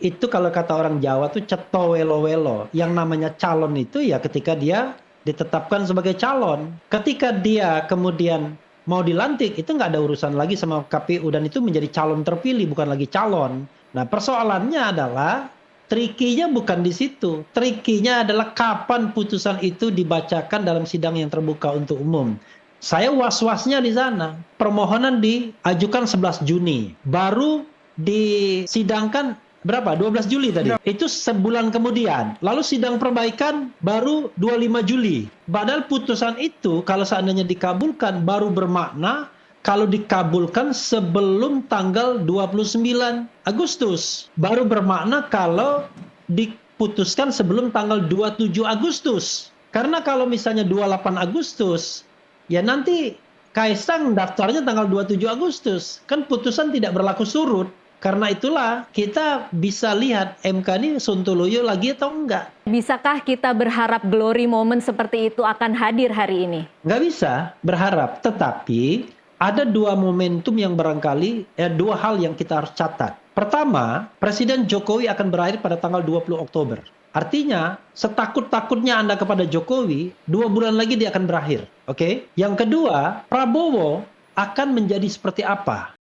itu kalau kata orang Jawa tuh ceto welo-welo. Yang namanya calon itu ya ketika dia ditetapkan sebagai calon. Ketika dia kemudian mau dilantik, itu nggak ada urusan lagi sama KPU dan itu menjadi calon terpilih, bukan lagi calon. Nah, persoalannya adalah trikinya bukan di situ. Trikinya adalah kapan putusan itu dibacakan dalam sidang yang terbuka untuk umum. Saya was-wasnya di sana. Permohonan diajukan 11 Juni. Baru disidangkan berapa? 12 Juli tadi. Itu sebulan kemudian. Lalu sidang perbaikan baru 25 Juli. Padahal putusan itu kalau seandainya dikabulkan baru bermakna kalau dikabulkan sebelum tanggal 29 Agustus. Baru bermakna kalau diputuskan sebelum tanggal 27 Agustus. Karena kalau misalnya 28 Agustus, ya nanti Kaisang daftarnya tanggal 27 Agustus. Kan putusan tidak berlaku surut. Karena itulah kita bisa lihat MK ini sontoloyo lagi atau enggak. Bisakah kita berharap glory moment seperti itu akan hadir hari ini? Nggak bisa berharap, tetapi ada dua momentum yang barangkali, dua hal yang kita harus catat. Pertama, Presiden Jokowi akan berakhir pada tanggal 20 Oktober. Artinya, setakut-takutnya Anda kepada Jokowi, 2 bulan lagi dia akan berakhir. Oke? Yang kedua, Prabowo akan menjadi seperti apa?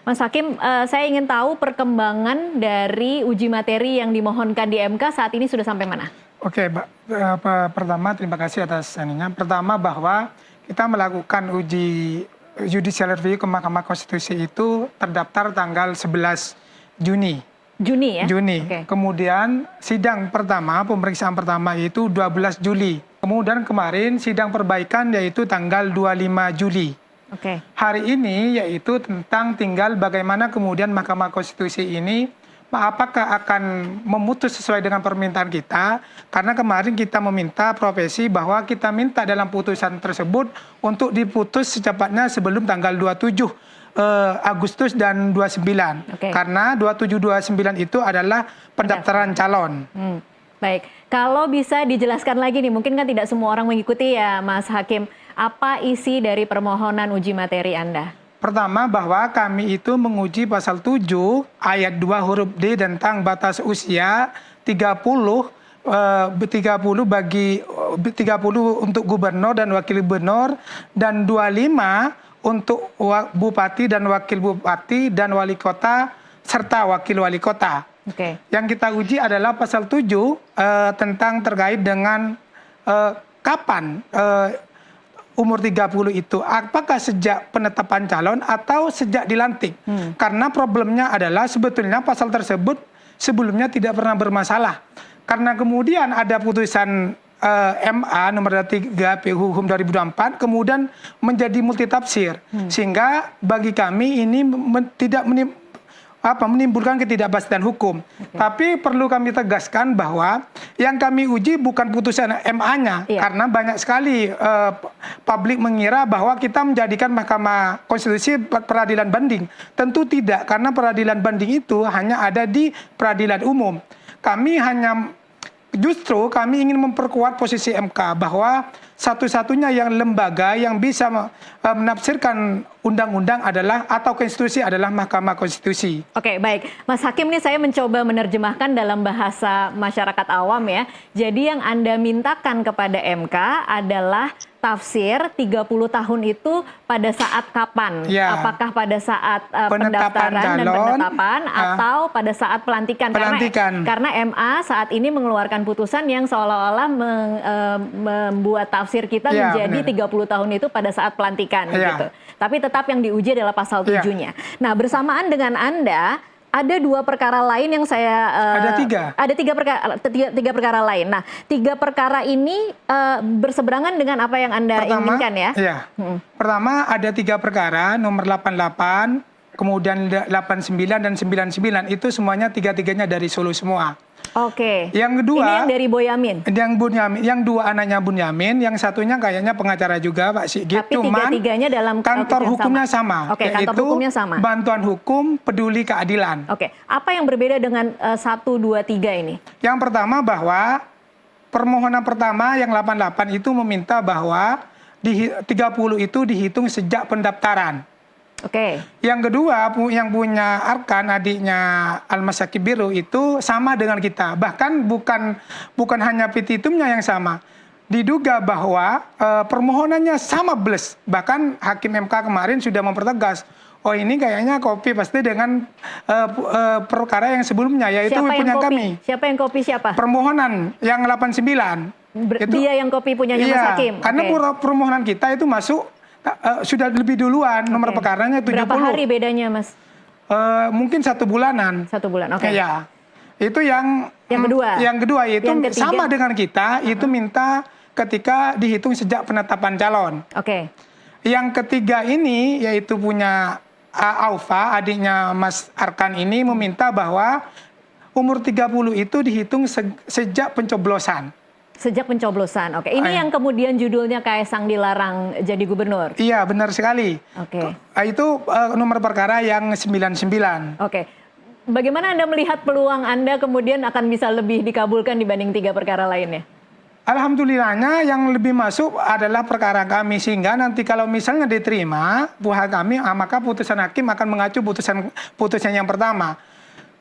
Mas Hakim, saya ingin tahu perkembangan dari uji materi yang dimohonkan di MK saat ini sudah sampai mana? Oke, Mbak. Pertama terima kasih atas ininya. Pertama bahwa kita melakukan uji judicial review ke Mahkamah Konstitusi itu terdaftar tanggal 11 Juni. Juni ya? Juni. Okay. Kemudian sidang pertama, pemeriksaan pertama itu 12 Juli. Kemudian kemarin sidang perbaikan yaitu tanggal 25 Juli. Okay. Hari ini yaitu tentang tinggal bagaimana kemudian Mahkamah Konstitusi ini apakah akan memutus sesuai dengan permintaan kita, karena kemarin kita meminta profesi bahwa kita minta dalam putusan tersebut untuk diputus secepatnya sebelum tanggal 27 Agustus dan 29. Okay. Karena 27-29 itu adalah pendaftaran calon. Baik, kalau bisa dijelaskan lagi nih, mungkin kan tidak semua orang mengikuti ya Mas Hakim. Apa isi dari permohonan uji materi Anda? Pertama, bahwa kami itu menguji pasal 7 ayat 2 huruf D tentang batas usia 30 bagi 30 untuk gubernur dan wakil gubernur dan 25 untuk bupati dan wakil bupati dan wali kota serta wakil wali kota. Okay. Yang kita uji adalah pasal 7 tentang terkait dengan kapan umur 30 itu, apakah sejak penetapan calon atau sejak dilantik? Karena problemnya adalah sebetulnya pasal tersebut sebelumnya tidak pernah bermasalah. Karena kemudian ada putusan MA nomor 3 PU Hukum 2024 kemudian menjadi multitafsir. Sehingga bagi kami ini tidak menimbulkan ketidakpastian hukum. Tapi perlu kami tegaskan bahwa yang kami uji bukan putusan MA-nya, karena banyak sekali publik mengira bahwa kita menjadikan Mahkamah Konstitusi peradilan banding. Tentu tidak, karena peradilan banding itu hanya ada di peradilan umum. Justru kami ingin memperkuat posisi MK bahwa satu-satunya yang lembaga yang bisa menafsirkan undang-undang adalah atau konstitusi adalah Mahkamah Konstitusi. Oke, baik. Mas Hakim, ini saya mencoba menerjemahkan dalam bahasa masyarakat awam ya. Jadi yang Anda mintakan kepada MK adalah tafsir 30 tahun itu pada saat kapan? Ya. Apakah pada saat Penetapan pendaftaran dan calon, penetapan atau pada saat pelantikan? Pelantikan. Karena MA saat ini mengeluarkan putusan yang seolah-olah membuat tafsir kita Ya, menjadi benar. 30 tahun itu pada saat pelantikan Ya. gitu. Tapi tetap yang diuji adalah pasal Ya. 7-nya. Nah, bersamaan dengan Anda ada 2 perkara lain yang saya Ada 3. ada 3 perkara lain. Nah, 3 perkara ini berseberangan dengan apa yang Anda inginkan ya? Iya. Pertama ada 3 perkara, nomor 88, kemudian 89 dan 99 itu semuanya 3-tiganya dari Solo semua. Oke. Yang kedua, ini yang dari Boyamin. yang 2 anaknya Bunyamin, yang satunya kayaknya pengacara juga Pak Sigit. Tapi tiga-tiganya dalam kantor yang hukumnya sama. Oke, kantor yaitu hukumnya sama. Bantuan Hukum Peduli Keadilan. Oke, apa yang berbeda dengan 1, 2, 3 ini? Yang pertama bahwa permohonan pertama yang 88 itu meminta bahwa 30 itu dihitung sejak pendaftaran. Oke. Yang kedua, yang punya Arkan, adiknya Almas Syakib Biru itu sama dengan kita. Bahkan bukan hanya petitumnya yang sama. Diduga bahwa permohonannya sama bles. Bahkan Hakim MK kemarin sudah mempertegas, oh ini kayaknya copy pasti dengan perkara yang sebelumnya, yaitu Siapa yang punya copy? kami. Siapa yang copy siapa? Permohonan yang 89. Dia yang copy punyanya Mas Hakim. Karena Oke. permohonan kita itu masuk sudah lebih duluan, nomor Oke. perkaranya 70. Berapa hari bedanya, Mas? Mungkin 1 bulanan. 1 bulan. Oke. Ya, itu yang kedua. Yang kedua itu Yang ketiga? sama dengan kita, itu minta ketika dihitung sejak penetapan calon. Oke. Yang ketiga ini yaitu punya Aufa, adiknya Mas Arkan ini meminta bahwa umur 30 itu dihitung sejak pencoblosan. Sejak pencoblosan. Oke. Ini yang kemudian judulnya Kaisang dilarang jadi gubernur. Iya, benar sekali. Oke. Itu nomor perkara yang 99. Oke. Bagaimana Anda melihat peluang Anda kemudian akan bisa lebih dikabulkan dibanding 3 perkara lainnya? Alhamdulillahnya yang lebih masuk adalah perkara kami, sehingga nanti kalau misalnya diterima buah kami, maka putusan hakim akan mengacu putusan yang pertama.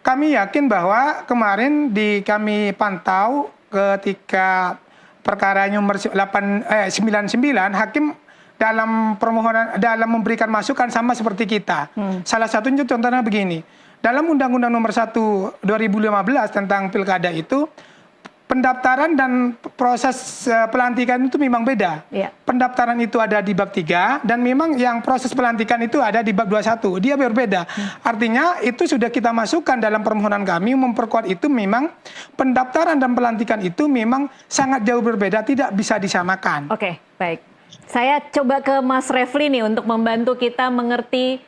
Kami yakin bahwa kemarin kami pantau ketika perkara nomor 99 hakim dalam permohonan dalam memberikan masukan sama seperti kita. Salah satunya contohnya begini. Dalam Undang-Undang Nomor 1 2015 tentang Pilkada itu pendaftaran dan proses pelantikan itu memang beda. Iya. Pendaftaran itu ada di bab 3 dan memang yang proses pelantikan itu ada di bab 21. Dia berbeda. Artinya itu sudah kita masukkan dalam permohonan kami memperkuat itu memang pendaftaran dan pelantikan itu memang sangat jauh berbeda, tidak bisa disamakan. Oke, baik. Saya coba ke Mas Refli nih untuk membantu kita mengerti.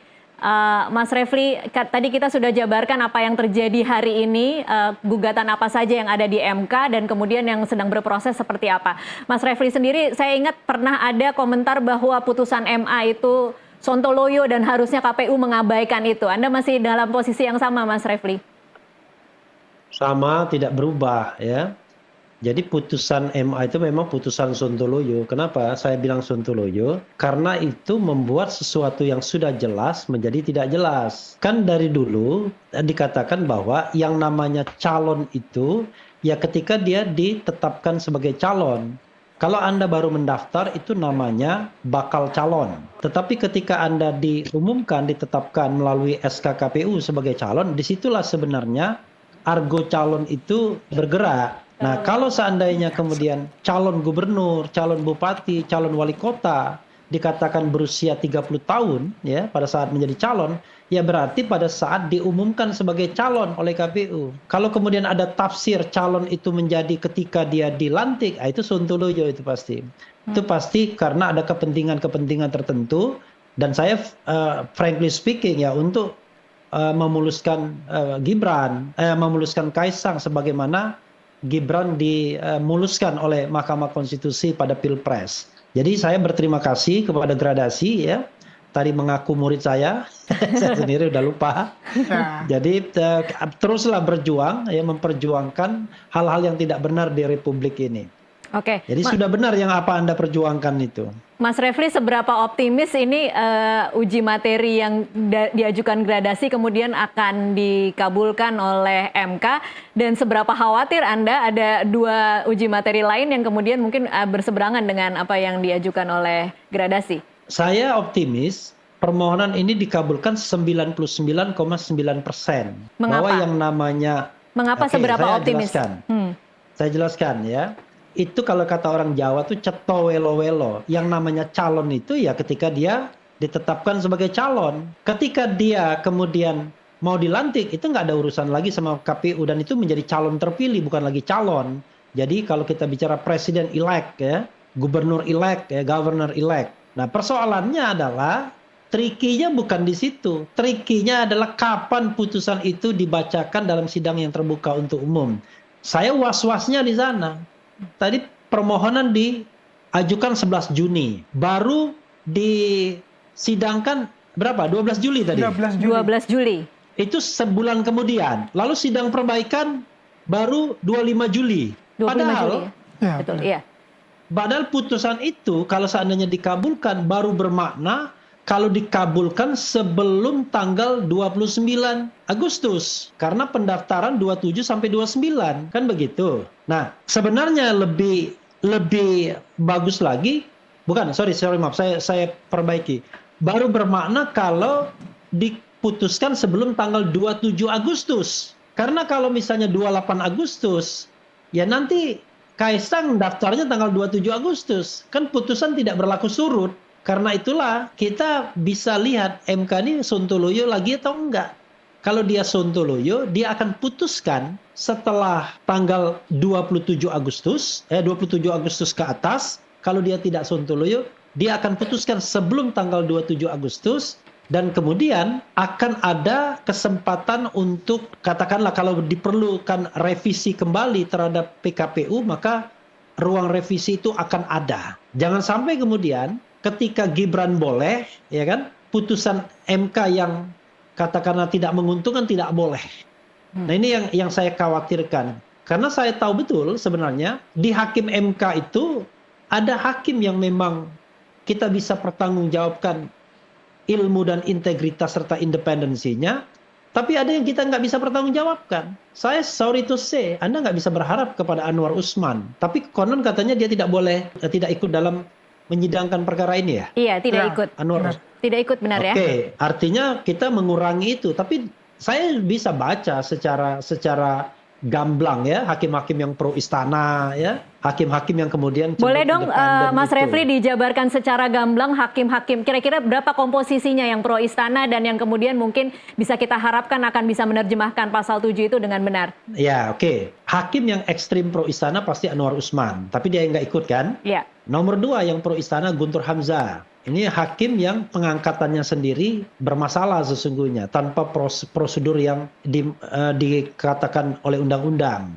Mas Refli, tadi kita sudah jabarkan apa yang terjadi hari ini, gugatan apa saja yang ada di MK dan kemudian yang sedang berproses seperti apa. Mas Refli sendiri, saya ingat pernah ada komentar bahwa putusan MA itu sontoloyo dan harusnya KPU mengabaikan itu. Anda masih dalam posisi yang sama, Mas Refli? Sama, tidak berubah ya. Jadi putusan MA itu memang putusan sontoloyo. Kenapa saya bilang sontoloyo? Karena itu membuat sesuatu yang sudah jelas menjadi tidak jelas. Kan dari dulu dikatakan bahwa yang namanya calon itu ya ketika dia ditetapkan sebagai calon. Kalau Anda baru mendaftar itu namanya bakal calon. Tetapi ketika Anda diumumkan, ditetapkan melalui SK KPU sebagai calon, disitulah sebenarnya argo calon itu bergerak. Nah, kalau seandainya kemudian calon gubernur, calon bupati, calon wali kota dikatakan berusia 30 tahun ya pada saat menjadi calon, ya berarti pada saat diumumkan sebagai calon oleh KPU. Kalau kemudian ada tafsir calon itu menjadi ketika dia dilantik, itu sontoloyo itu pasti. Itu pasti karena ada kepentingan-kepentingan tertentu dan saya frankly speaking ya untuk memuluskan Gibran, memuluskan Kaisang sebagaimana Gibran dimuluskan oleh Mahkamah Konstitusi pada Pilpres. Jadi saya berterima kasih kepada Gradasi ya. Tadi mengaku murid saya sendiri udah lupa. Jadi teruslah berjuang ya memperjuangkan hal-hal yang tidak benar di Republik ini. Oke, Jadi sudah benar yang apa Anda perjuangkan itu. Mas Refli, seberapa optimis ini uji materi yang diajukan gradasi kemudian akan dikabulkan oleh MK, dan seberapa khawatir Anda ada 2 uji materi lain yang kemudian mungkin berseberangan dengan apa yang diajukan oleh gradasi? Saya optimis permohonan ini dikabulkan 99,9%. Bahwa Mengapa? yang namanya Mengapa Oke, seberapa saya optimis? jelaskan. Saya jelaskan ya. Itu kalau kata orang Jawa tuh ceto welo-welo. Yang namanya calon itu ya ketika dia ditetapkan sebagai calon. Ketika dia kemudian mau dilantik, itu nggak ada urusan lagi sama KPU. Dan itu menjadi calon terpilih, bukan lagi calon. Jadi kalau kita bicara presiden elect ya, gubernur elect ya, governor elect. Nah persoalannya adalah trikinya bukan di situ. Trikinya adalah kapan putusan itu dibacakan dalam sidang yang terbuka untuk umum. Saya was-wasnya di sana. Tadi permohonan diajukan 11 Juni. Baru disidangkan berapa? 12 Juli tadi? 12 Juli. 12 Juli. Itu sebulan kemudian. Lalu sidang perbaikan baru 25 Juli. 25 Padahal, Juli. Ya, Betul, iya. padahal putusan itu kalau seandainya dikabulkan baru bermakna kalau dikabulkan sebelum tanggal 29 Agustus. Karena pendaftaran 27 sampai 29. Kan begitu. Nah, sebenarnya lebih bagus lagi. Bukan, sorry maaf, saya perbaiki. Baru bermakna kalau diputuskan sebelum tanggal 27 Agustus. Karena kalau misalnya 28 Agustus, ya nanti Kaisang daftarnya tanggal 27 Agustus. Kan putusan tidak berlaku surut. Karena itulah kita bisa lihat MK ini sontoloyo lagi atau enggak. Kalau dia sontoloyo, dia akan putuskan setelah tanggal 27 Agustus ke atas. Kalau dia tidak sontoloyo, dia akan putuskan sebelum tanggal 27 Agustus. Dan kemudian akan ada kesempatan untuk, katakanlah kalau diperlukan revisi kembali terhadap PKPU, maka ruang revisi itu akan ada. Jangan sampai kemudian ketika Gibran boleh, ya kan, putusan MK yang katakanlah tidak menguntungkan tidak boleh. Nah ini yang saya khawatirkan. Karena saya tahu betul sebenarnya di hakim MK itu ada hakim yang memang kita bisa pertanggungjawabkan ilmu dan integritas serta independensinya, tapi ada yang kita nggak bisa pertanggungjawabkan. Saya sorry to say, Anda nggak bisa berharap kepada Anwar Usman. Tapi konon katanya dia tidak ikut dalam menyidangkan perkara ini ya? Iya, tidak Ya, ikut. Anwar. Tidak ikut, benar ya? Oke, artinya kita mengurangi itu. Tapi saya bisa baca secara gamblang ya, hakim-hakim yang pro istana ya, hakim-hakim yang kemudian Boleh dong Mas itu. Refli dijabarkan secara gamblang hakim-hakim, kira-kira berapa komposisinya yang pro istana dan yang kemudian mungkin bisa kita harapkan akan bisa menerjemahkan pasal 7 itu dengan benar? Ya, oke. Hakim yang ekstrim pro istana pasti Anwar Usman, tapi dia nggak ikut kan? Iya. Nomor 2 yang pro istana Guntur Hamzah. Ini hakim yang pengangkatannya sendiri bermasalah sesungguhnya tanpa prosedur yang dikatakan oleh undang-undang.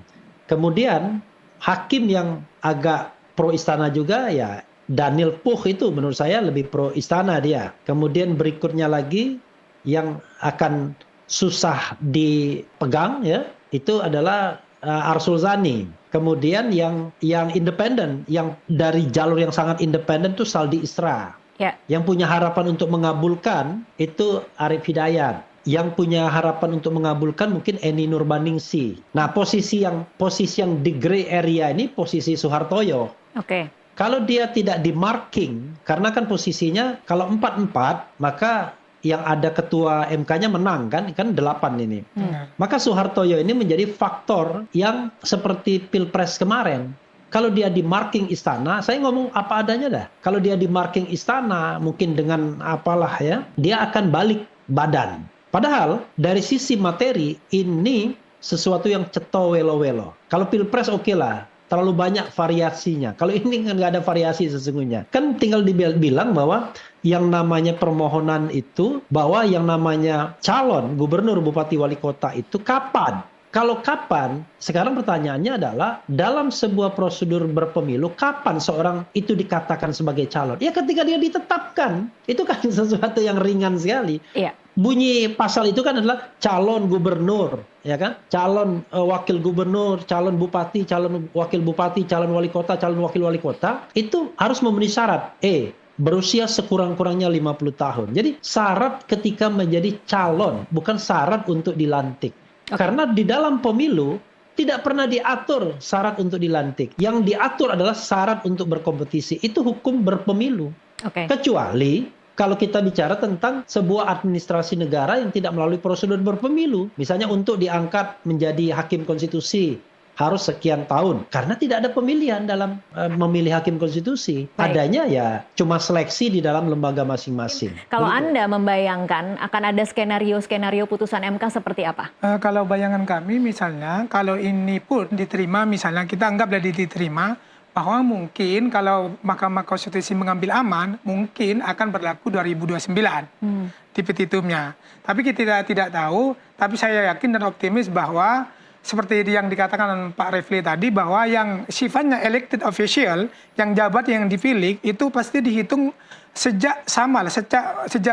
Kemudian hakim yang agak pro istana juga ya Daniel Puch itu menurut saya lebih pro istana dia. Kemudian berikutnya lagi yang akan susah dipegang ya itu adalah Arsul Zani. Kemudian yang independen, yang dari jalur yang sangat independen itu Saldi Isra. Ya. Yang punya harapan untuk mengabulkan itu Arief Hidayat. Yang punya harapan untuk mengabulkan mungkin Eni Nurbaningsi. Nah, posisi yang di gray area ini posisi Soehartoyo. Oke. Kalau dia tidak di marking, karena kan posisinya kalau 4-4, maka yang ada ketua MK-nya menang kan 8 ini. Maka Soehartoyo ini menjadi faktor yang seperti Pilpres kemarin. Kalau dia di marking istana, saya ngomong apa adanya dah. Kalau dia di marking istana, mungkin dengan apalah ya, dia akan balik badan. Padahal dari sisi materi ini sesuatu yang ceto welo-welo. Kalau Pilpres oke lah, terlalu banyak variasinya. Kalau ini kan nggak ada variasi sesungguhnya. Kan tinggal dibilang bahwa yang namanya permohonan itu, bahwa yang namanya calon gubernur, bupati, wali kota itu kapan? Kalau kapan, sekarang pertanyaannya adalah dalam sebuah prosedur berpemilu, kapan seorang itu dikatakan sebagai calon? Ya ketika dia ditetapkan. Itu kan sesuatu yang ringan sekali. Iya. Bunyi pasal itu kan adalah calon gubernur, ya kan? Calon wakil gubernur, calon bupati, calon wakil bupati, calon wali kota, calon wakil wali kota, itu harus memenuhi syarat. Berusia sekurang-kurangnya 50 tahun. Jadi syarat ketika menjadi calon, bukan syarat untuk dilantik. Karena di dalam pemilu tidak pernah diatur syarat untuk dilantik. Yang diatur adalah syarat untuk berkompetisi. Itu hukum berpemilu. Kecuali kalau kita bicara tentang sebuah administrasi negara yang tidak melalui prosedur berpemilu. Misalnya untuk diangkat menjadi hakim konstitusi harus sekian tahun. Karena tidak ada pemilihan dalam memilih hakim konstitusi. Adanya ya cuma seleksi di dalam lembaga masing-masing. Kalau Anda membayangkan akan ada skenario-skenario putusan MK seperti apa? Kalau bayangan kami misalnya, kalau ini pun diterima, misalnya kita anggaplah diterima, bahwa mungkin kalau Mahkamah Konstitusi mengambil aman, mungkin akan berlaku 2029 di petitumnya. Tapi kita tidak tahu, tapi saya yakin dan optimis bahwa seperti yang dikatakan Pak Refli tadi, bahwa yang sifatnya elected official, yang jabat yang dipilih, itu pasti dihitung sejak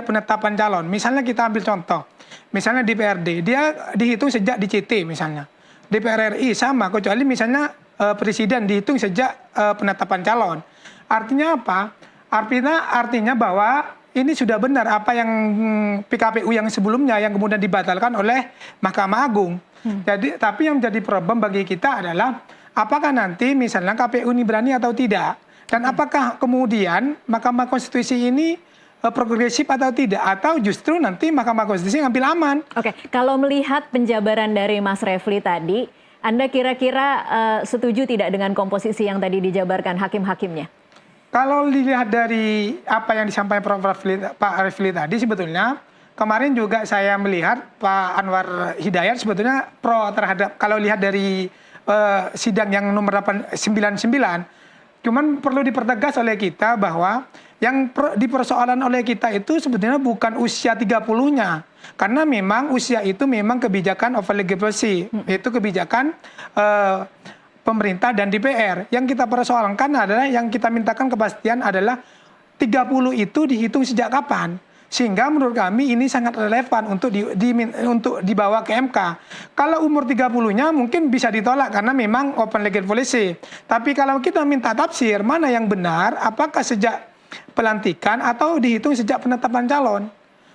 penetapan calon. Misalnya kita ambil contoh, misalnya DPRD, dia dihitung sejak DCT misalnya. DPR RI sama, kecuali misalnya presiden dihitung sejak penetapan calon. Artinya apa? Artinya bahwa ini sudah benar apa yang PKPU yang sebelumnya yang kemudian dibatalkan oleh Mahkamah Agung. Jadi, tapi yang menjadi problem bagi kita adalah apakah nanti misalnya KPU ini berani atau tidak, dan apakah kemudian Mahkamah Konstitusi ini progresif atau tidak, atau justru nanti Mahkamah Konstitusi ngambil aman. Kalau melihat penjabaran dari Mas Refli tadi, Anda kira-kira setuju tidak dengan komposisi yang tadi dijabarkan hakim-hakimnya? Kalau dilihat dari apa yang disampaikan Pak Refli tadi, sebetulnya kemarin juga saya melihat Pak Anwar Hidayat sebetulnya pro terhadap, kalau lihat dari sidang yang nomor 899, cuman perlu dipertegas oleh kita bahwa yang dipersoalan oleh kita itu sebetulnya bukan usia 30-nya. Karena memang usia itu memang kebijakan overlegibility, itu kebijakan pemerintah dan DPR. Yang kita persoalkan adalah, yang kita mintakan kepastian adalah 30 itu dihitung sejak kapan. Sehingga menurut kami ini sangat relevan untuk dibawa ke MK. Kalau umur 30-nya mungkin bisa ditolak karena memang open legal policy. Tapi kalau kita minta tafsir, mana yang benar, apakah sejak pelantikan atau dihitung sejak penetapan calon.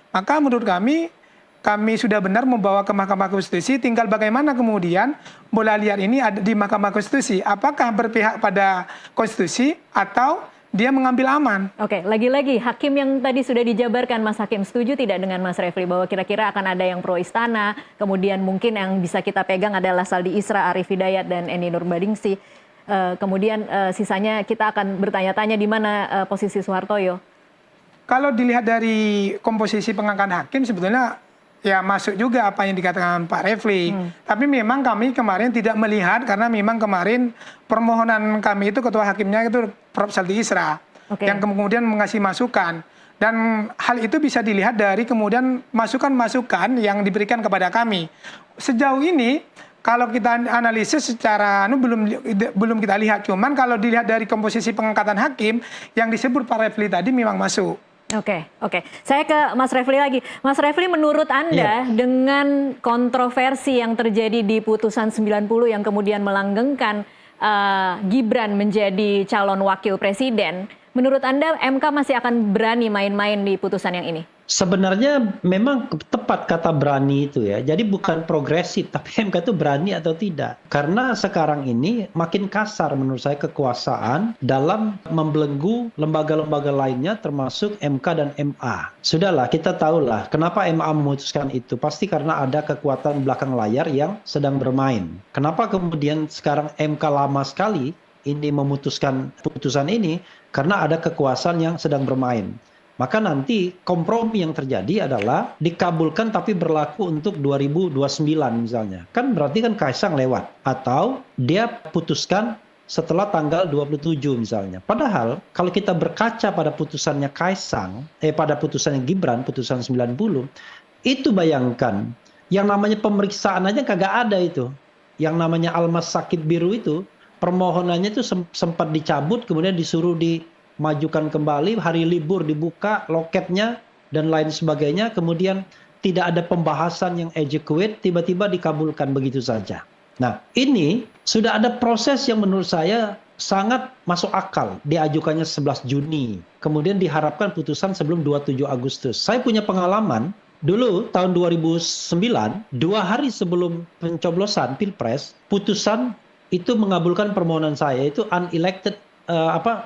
Maka menurut kami sudah benar membawa ke Mahkamah Konstitusi, tinggal bagaimana kemudian bola liar ini ada di Mahkamah Konstitusi. Apakah berpihak pada konstitusi atau dia mengambil aman. Lagi-lagi hakim yang tadi sudah dijabarkan, Mas Hakim, setuju tidak dengan Mas Refli bahwa kira-kira akan ada yang pro istana, kemudian mungkin yang bisa kita pegang adalah Saldi Isra, Arief Hidayat, dan Eni Nurbaningsih. Kemudian sisanya kita akan bertanya-tanya di mana posisi Soehartoyo. Kalau dilihat dari komposisi pengangkatan hakim sebetulnya ya masuk juga apa yang dikatakan Pak Refli. Tapi memang kami kemarin tidak melihat, karena memang kemarin permohonan kami itu ketua hakimnya itu Prof. Saldi Isra yang kemudian mengasih masukan. Dan hal itu bisa dilihat dari kemudian masukan-masukan yang diberikan kepada kami. Sejauh ini kalau kita analisis secara belum kita lihat, cuman kalau dilihat dari komposisi pengangkatan hakim yang disebut Pak Refli tadi memang masuk. Oke. Saya ke Mas Refli lagi. Mas Refli, menurut Anda dengan kontroversi yang terjadi di putusan 90 yang kemudian melanggengkan Gibran menjadi calon wakil presiden, menurut Anda MK masih akan berani main-main di putusan yang ini? Sebenarnya memang tepat kata berani itu ya. Jadi bukan progresif, tapi MK itu berani atau tidak. Karena sekarang ini makin kasar menurut saya kekuasaan dalam membelenggu lembaga-lembaga lainnya termasuk MK dan MA. Sudahlah, kita tahulah kenapa MA memutuskan itu. Pasti karena ada kekuatan belakang layar yang sedang bermain. Kenapa kemudian sekarang MK lama sekali ini memutuskan putusan ini? Karena ada kekuasaan yang sedang bermain. Maka nanti kompromi yang terjadi adalah dikabulkan tapi berlaku untuk 2029 misalnya. Kan berarti kan Kaisang lewat. Atau dia putuskan setelah tanggal 27 misalnya. Padahal kalau kita berkaca pada putusannya Kaisang, pada putusannya Gibran, putusan 90, itu bayangkan Yang namanya pemeriksaan aja kagak ada itu. Yang namanya Almas Sakit Biru itu, permohonannya itu sempat dicabut, kemudian disuruh dimajukan kembali, hari libur dibuka, loketnya, dan lain sebagainya. Kemudian tidak ada pembahasan yang adequate, tiba-tiba dikabulkan begitu saja. Nah, ini sudah ada proses yang menurut saya sangat masuk akal. Diajukannya 11 Juni. Kemudian diharapkan putusan sebelum 27 Agustus. Saya punya pengalaman, dulu tahun 2009, 2 hari sebelum pencoblosan Pilpres, putusan itu mengabulkan permohonan saya, itu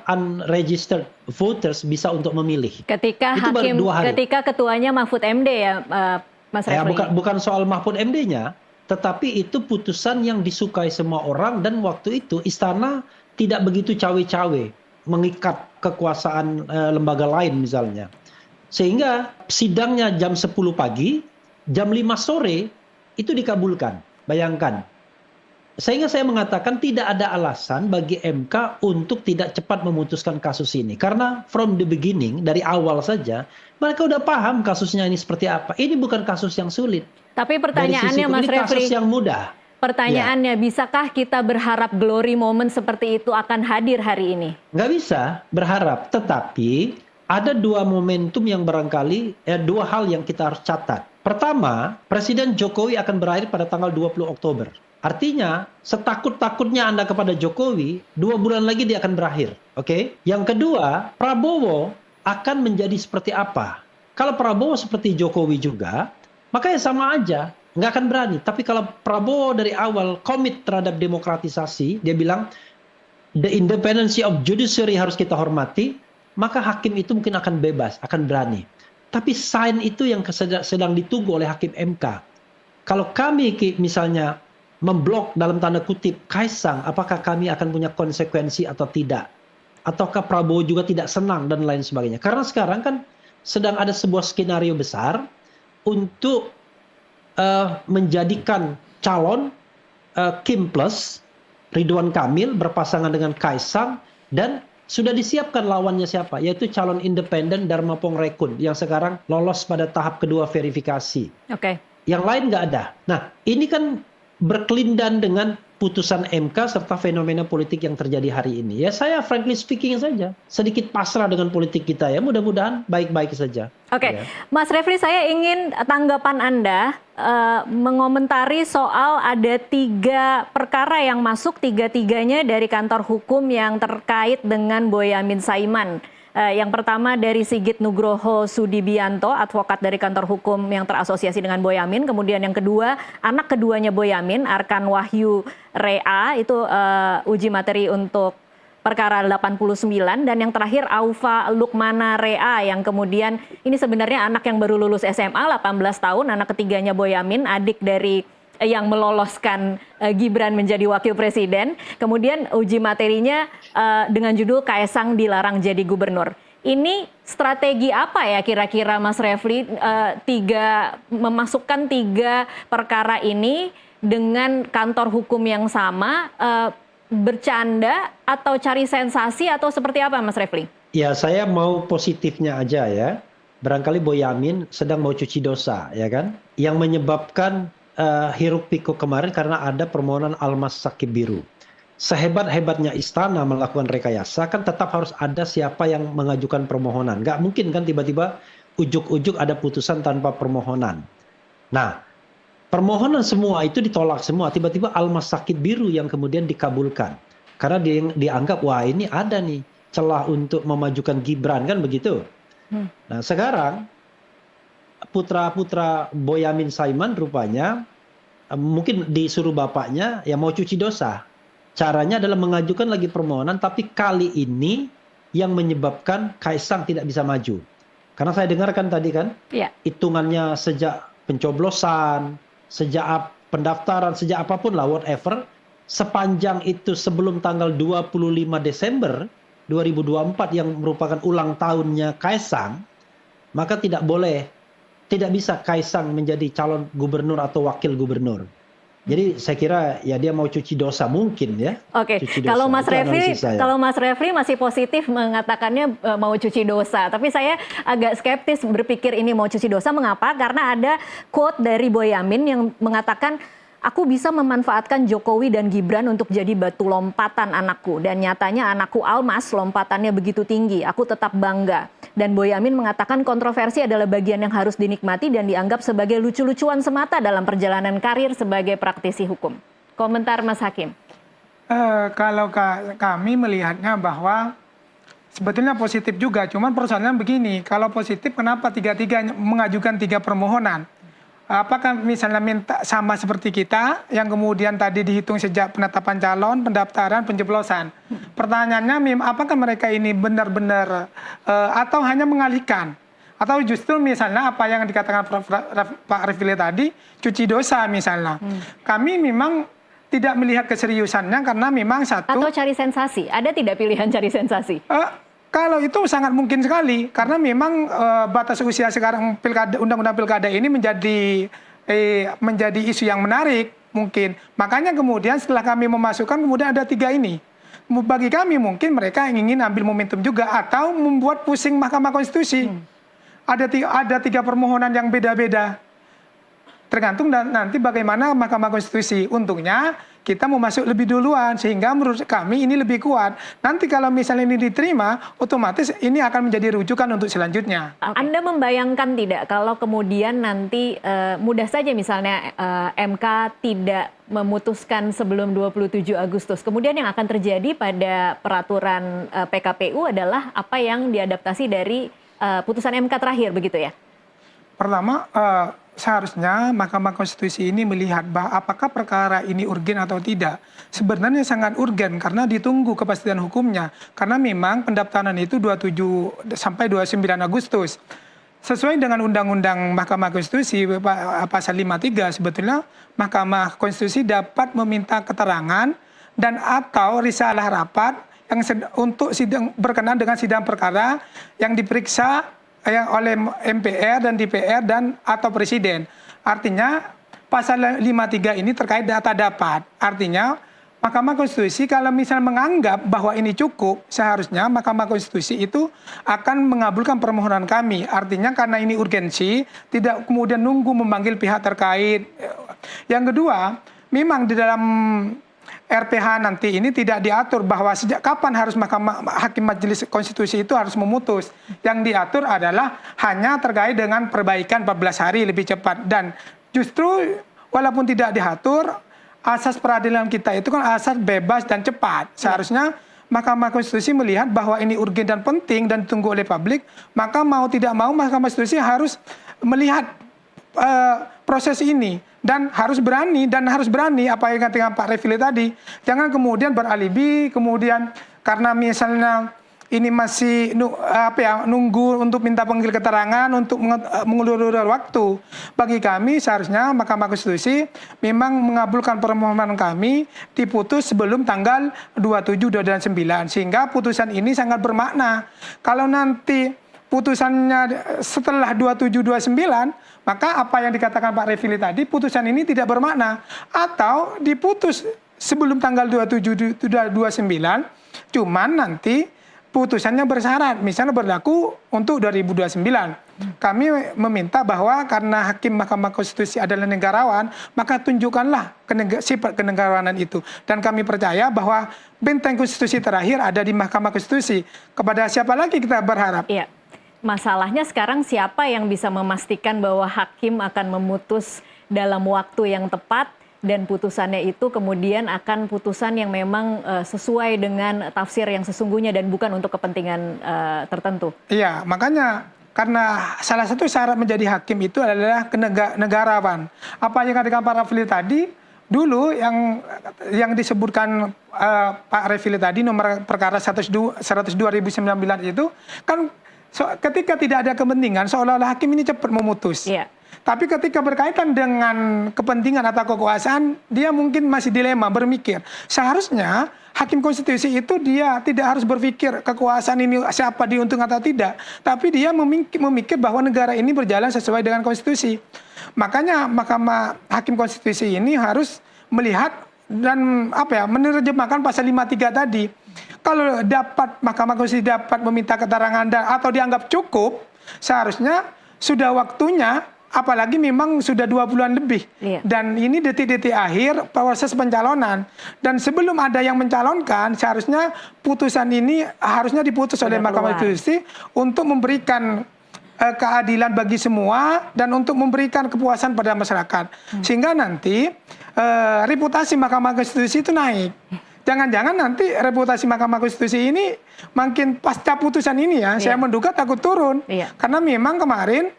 unregistered voters bisa untuk memilih. Ketika itu baru 2 hari. ketika ketuanya Mahfud MD ya, Mas Refli? Bukan soal Mahfud MD-nya, tetapi itu putusan yang disukai semua orang, dan waktu itu Istana tidak begitu cawe-cawe mengikat kekuasaan lembaga lain misalnya. Sehingga sidangnya jam 10 pagi, jam 5 sore itu dikabulkan. Bayangkan. Sehingga saya mengatakan tidak ada alasan bagi MK untuk tidak cepat memutuskan kasus ini. Karena from the beginning, dari awal saja, mereka udah paham kasusnya ini seperti apa. Ini bukan kasus yang sulit. Tapi pertanyaannya Mas Refli, kasus yang mudah. Pertanyaannya, bisakah kita berharap glory moment seperti itu akan hadir hari ini? Nggak bisa berharap, tetapi ada 2 momentum yang barangkali, 2 hal yang kita harus catat. Pertama, Presiden Jokowi akan berakhir pada tanggal 20 Oktober. Artinya, setakut-takutnya Anda kepada Jokowi, 2 bulan lagi dia akan berakhir. Oke? Yang kedua, Prabowo akan menjadi seperti apa? Kalau Prabowo seperti Jokowi juga, maka ya sama aja. Nggak akan berani. Tapi kalau Prabowo dari awal komit terhadap demokratisasi, dia bilang the independency of judiciary harus kita hormati, maka hakim itu mungkin akan bebas, akan berani. Tapi sign itu yang sedang ditunggu oleh hakim MK. Kalau kami misalnya memblok dalam tanda kutip Kaisang, apakah kami akan punya konsekuensi atau tidak? Ataukah Prabowo juga tidak senang dan lain sebagainya? Karena sekarang kan sedang ada sebuah skenario besar untuk menjadikan calon Kim Plus, Ridwan Kamil berpasangan dengan Kaisang, dan sudah disiapkan lawannya siapa, yaitu calon independen Dharma Pongrekun yang sekarang lolos pada tahap kedua verifikasi. Oke. Yang lain nggak ada. Nah, ini kan berkelindan dengan putusan MK serta fenomena politik yang terjadi hari ini. Ya saya frankly speaking saja, sedikit pasrah dengan politik kita ya, mudah-mudahan baik-baik saja. Oke, Ya. Mas Refli, saya ingin tanggapan Anda mengomentari soal ada 3 perkara yang masuk, 3-tiganya dari kantor hukum yang terkait dengan Boyamin Saiman. Yang pertama dari Sigit Nugroho Sudibianto, advokat dari kantor hukum yang terasosiasi dengan Boyamin. Kemudian yang kedua, anak keduanya Boyamin, Arkan Wahyu Rea, itu uji materi untuk perkara 89. Dan yang terakhir Aufa Lukmana Rea, yang kemudian ini sebenarnya anak yang baru lulus SMA, 18 tahun, anak ketiganya Boyamin, adik dari yang meloloskan Gibran menjadi wakil presiden. Kemudian uji materinya dengan judul Kaisang dilarang jadi gubernur. Ini strategi apa ya kira-kira Mas Refli, memasukkan 3 perkara ini dengan kantor hukum yang sama, bercanda atau cari sensasi atau seperti apa Mas Refli? Ya, saya mau positifnya aja ya. Barangkali Boyamin sedang mau cuci dosa, ya kan? Yang menyebabkan hiruk pikuk kemarin karena ada permohonan Almas Sakit Biru. Sehebat-hebatnya istana melakukan rekayasa, kan tetap harus ada siapa yang mengajukan permohonan. Nggak mungkin kan tiba-tiba ujuk-ujuk ada putusan tanpa permohonan. Nah, permohonan semua itu ditolak semua. Tiba-tiba Almas Sakit Biru yang kemudian dikabulkan. Karena dianggap, wah ini ada nih celah untuk memajukan Gibran, kan begitu. Nah, sekarang putra-putra Boyamin Saiman rupanya mungkin disuruh bapaknya ya mau cuci dosa. Caranya adalah mengajukan lagi permohonan, tapi kali ini yang menyebabkan Kaisang tidak bisa maju. Karena saya dengarkan tadi kan, hitungannya sejak pencoblosan, sejak pendaftaran, sejak apapun lah, whatever, sepanjang itu sebelum tanggal 25 Desember 2024 yang merupakan ulang tahunnya Kaisang, maka tidak bisa Kaisang menjadi calon gubernur atau wakil gubernur. Jadi saya kira ya dia mau cuci dosa mungkin ya. Oke, Cuci dosa. kalau Mas Itu Refli, analisis saya. kalau Mas Refli masih positif mengatakannya mau cuci dosa, tapi saya agak skeptis berpikir ini mau cuci dosa. Mengapa? Karena ada quote dari Boyamin yang mengatakan, aku bisa memanfaatkan Jokowi dan Gibran untuk jadi batu lompatan anakku, dan nyatanya anakku Almas lompatannya begitu tinggi, aku tetap bangga. Dan Boyamin mengatakan kontroversi adalah bagian yang harus dinikmati dan dianggap sebagai lucu-lucuan semata dalam perjalanan karir sebagai praktisi hukum. Komentar Mas Hakim. Kalau kami melihatnya bahwa sebetulnya positif juga, cuman persoalannya begini, kalau positif kenapa tiga-tiga mengajukan 3 permohonan? Apakah misalnya minta sama seperti kita, yang kemudian tadi dihitung sejak penetapan calon, pendaftaran, pencoblosan. Pertanyaannya, apakah mereka ini benar-benar atau hanya mengalihkan? Atau justru misalnya apa yang dikatakan Pak Refli tadi, cuci dosa misalnya. Kami memang tidak melihat keseriusannya karena memang satu... Atau cari sensasi, ada tidak pilihan cari sensasi? Kalau itu sangat mungkin sekali, karena memang batas usia sekarang undang-undang pilkada ini menjadi isu yang menarik mungkin. Makanya kemudian setelah kami memasukkan kemudian ada 3 ini. Bagi kami mungkin mereka ingin ambil momentum juga atau membuat pusing Mahkamah Konstitusi. Ada 3 permohonan yang beda-beda. Tergantung nanti bagaimana Mahkamah Konstitusi. Untungnya kita mau masuk lebih duluan sehingga menurut kami ini lebih kuat. Nanti kalau misalnya ini diterima, otomatis ini akan menjadi rujukan untuk selanjutnya. Anda membayangkan tidak kalau kemudian nanti mudah saja misalnya MK tidak memutuskan sebelum 27 Agustus. Kemudian yang akan terjadi pada peraturan PKPU adalah apa yang diadaptasi dari putusan MK terakhir, begitu ya? Pertama, seharusnya Mahkamah Konstitusi ini melihat bahwa apakah perkara ini urgen atau tidak. Sebenarnya sangat urgen karena ditunggu kepastian hukumnya. Karena memang pendaftaran itu 27 sampai 29 Agustus. Sesuai dengan Undang-Undang Mahkamah Konstitusi pasal 53, sebetulnya Mahkamah Konstitusi dapat meminta keterangan dan atau risalah rapat yang untuk sidang berkenaan dengan sidang perkara yang diperiksa oleh MPR dan DPR dan atau Presiden. Artinya pasal 53 ini terkait data dapat. Artinya Mahkamah Konstitusi kalau misalnya menganggap bahwa ini cukup, seharusnya Mahkamah Konstitusi itu akan mengabulkan permohonan kami. Artinya karena ini urgensi, tidak kemudian nunggu memanggil pihak terkait. Yang kedua, memang di dalam RPH nanti ini tidak diatur bahwa sejak kapan harus Hakim Majelis Konstitusi itu harus memutus. Yang diatur adalah hanya terkait dengan perbaikan 14 hari lebih cepat. Dan justru walaupun tidak diatur, asas peradilan kita itu kan asas bebas dan cepat. Seharusnya Mahkamah Konstitusi melihat bahwa ini urgen dan penting dan ditunggu oleh publik, maka mau tidak mau Mahkamah Konstitusi harus melihat proses ini. Dan harus berani apa yang katakan Pak Refli tadi. Jangan kemudian beralibi, kemudian karena misalnya ini masih nunggu untuk minta panggil keterangan untuk mengulur waktu. Bagi kami seharusnya Mahkamah Konstitusi memang mengabulkan permohonan kami diputus sebelum tanggal 27, 29 sehingga putusan ini sangat bermakna. Kalau nanti putusannya setelah 27, 29 maka apa yang dikatakan Pak Refli tadi, putusan ini tidak bermakna. Atau diputus sebelum tanggal 27, 29, cuman nanti putusannya bersyarat, misalnya berlaku untuk 2029. Kami meminta bahwa karena Hakim Mahkamah Konstitusi adalah negarawan, maka tunjukkanlah sifat kenegarawanan itu. Dan kami percaya bahwa benteng konstitusi terakhir ada di Mahkamah Konstitusi. Kepada siapa lagi kita berharap? Iya. Masalahnya sekarang siapa yang bisa memastikan bahwa hakim akan memutus dalam waktu yang tepat dan putusannya itu kemudian akan putusan yang memang sesuai dengan tafsir yang sesungguhnya dan bukan untuk kepentingan tertentu. Iya, makanya karena salah satu syarat menjadi hakim itu adalah negarawan. Apa yang dikatakan Pak Refli tadi, dulu yang disebutkan Pak Refli tadi nomor perkara 102 2019 itu kan ketika tidak ada kepentingan seolah-olah hakim ini cepat memutus. Yeah. Tapi ketika berkaitan dengan kepentingan atau kekuasaan, dia mungkin masih dilema, berpikir. Seharusnya Hakim Konstitusi itu dia tidak harus berpikir kekuasaan ini siapa diuntung atau tidak. Tapi dia memikir bahwa negara ini berjalan sesuai dengan konstitusi. Makanya Mahkamah Hakim Konstitusi ini harus melihat dan menerjemahkan pasal 53 tadi. Kalau dapat Mahkamah Konstitusi dapat meminta keterangan atau dianggap cukup, seharusnya sudah waktunya, apalagi memang sudah 2 bulan lebih. Iya. Dan ini detik-detik akhir proses pencalonan. Dan sebelum ada yang mencalonkan, seharusnya putusan ini harusnya diputus oleh Mahkamah Konstitusi untuk memberikan keadilan bagi semua dan untuk memberikan kepuasan pada masyarakat. Sehingga nanti reputasi Mahkamah Konstitusi itu naik. Jangan-jangan nanti reputasi Mahkamah Konstitusi ini makin pasca putusan ini saya menduga takut turun. Karena memang kemarin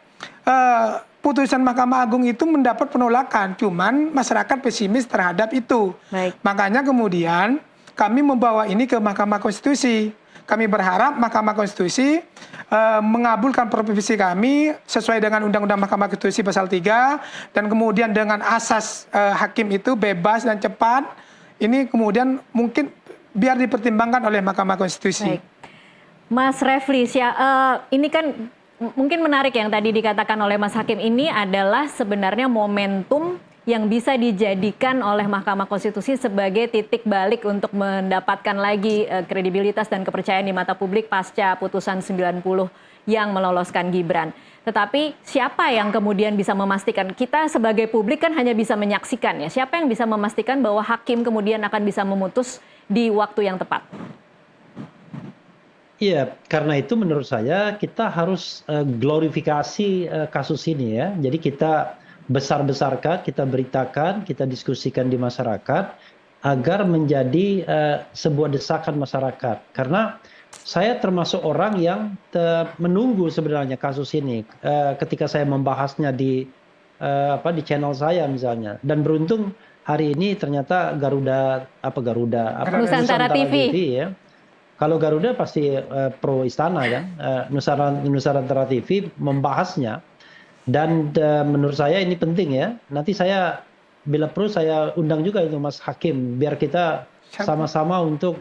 putusan Mahkamah Agung itu mendapat penolakan, cuman masyarakat pesimis terhadap itu. Makanya kemudian kami membawa ini ke Mahkamah Konstitusi. Kami berharap Mahkamah Konstitusi mengabulkan provisi kami sesuai dengan Undang-Undang Mahkamah Konstitusi pasal 3 dan kemudian dengan asas hakim itu bebas dan cepat. Ini kemudian mungkin biar dipertimbangkan oleh Mahkamah Konstitusi. Baik. Mas Refli, ini kan mungkin menarik yang tadi dikatakan oleh Mas Hakim, ini adalah sebenarnya momentum yang bisa dijadikan oleh Mahkamah Konstitusi sebagai titik balik untuk mendapatkan lagi kredibilitas dan kepercayaan di mata publik pasca putusan 90 yang meloloskan Gibran. Tetapi siapa yang kemudian bisa memastikan? Kita sebagai publik kan hanya bisa menyaksikan ya. Siapa yang bisa memastikan bahwa hakim kemudian akan bisa memutus di waktu yang tepat? Iya, karena itu menurut saya kita harus glorifikasi kasus ini ya. Jadi kita besar-besarkan, kita beritakan, kita diskusikan di masyarakat agar menjadi sebuah desakan masyarakat. Karena saya termasuk orang yang menunggu sebenarnya kasus ini ketika saya membahasnya di channel saya misalnya. Dan beruntung hari ini ternyata Nusantara TV ya. Kalau Garuda pasti pro istana kan, Nusantara TV membahasnya. Dan menurut saya ini penting ya. Nanti saya bila perlu saya undang juga itu Mas Hakim biar kita sama-sama untuk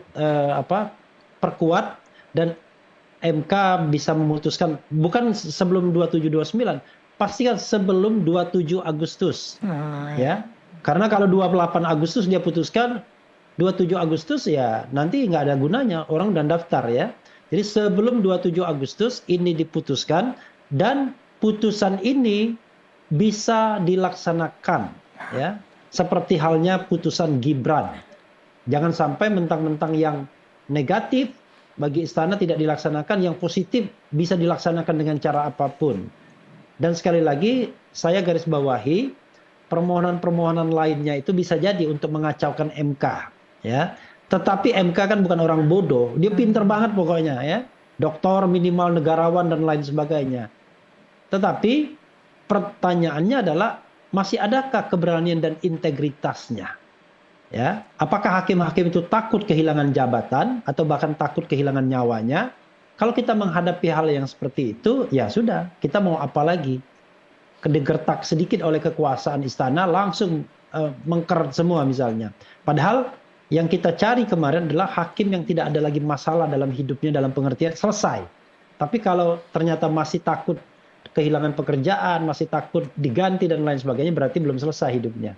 perkuat dan MK bisa memutuskan bukan sebelum 2729, pastikan sebelum 27 Agustus. Ya. Karena kalau 28 Agustus dia putuskan 27 Agustus ya nanti nggak ada gunanya orang dan daftar ya. Jadi sebelum 27 Agustus ini diputuskan dan putusan ini bisa dilaksanakan ya seperti halnya putusan Gibran. Jangan sampai mentang-mentang yang negatif bagi istana tidak dilaksanakan, yang positif bisa dilaksanakan dengan cara apapun. Dan sekali lagi saya garis bawahi permohonan-permohonan lainnya itu bisa jadi untuk mengacaukan MK ya. Tetapi MK kan bukan orang bodoh, dia pinter banget pokoknya ya. Doktor minimal negarawan dan lain sebagainya. Tetapi pertanyaannya adalah masih adakah keberanian dan integritasnya? Ya, apakah hakim-hakim itu takut kehilangan jabatan atau bahkan takut kehilangan nyawanya? Kalau kita menghadapi hal yang seperti itu, ya sudah, kita mau apa lagi? Kedegertak sedikit oleh kekuasaan istana langsung mengker semua misalnya. Padahal yang kita cari kemarin adalah hakim yang tidak ada lagi masalah dalam hidupnya dalam pengertian selesai. Tapi kalau ternyata masih takut kehilangan pekerjaan, masih takut diganti dan lain sebagainya, berarti belum selesai hidupnya.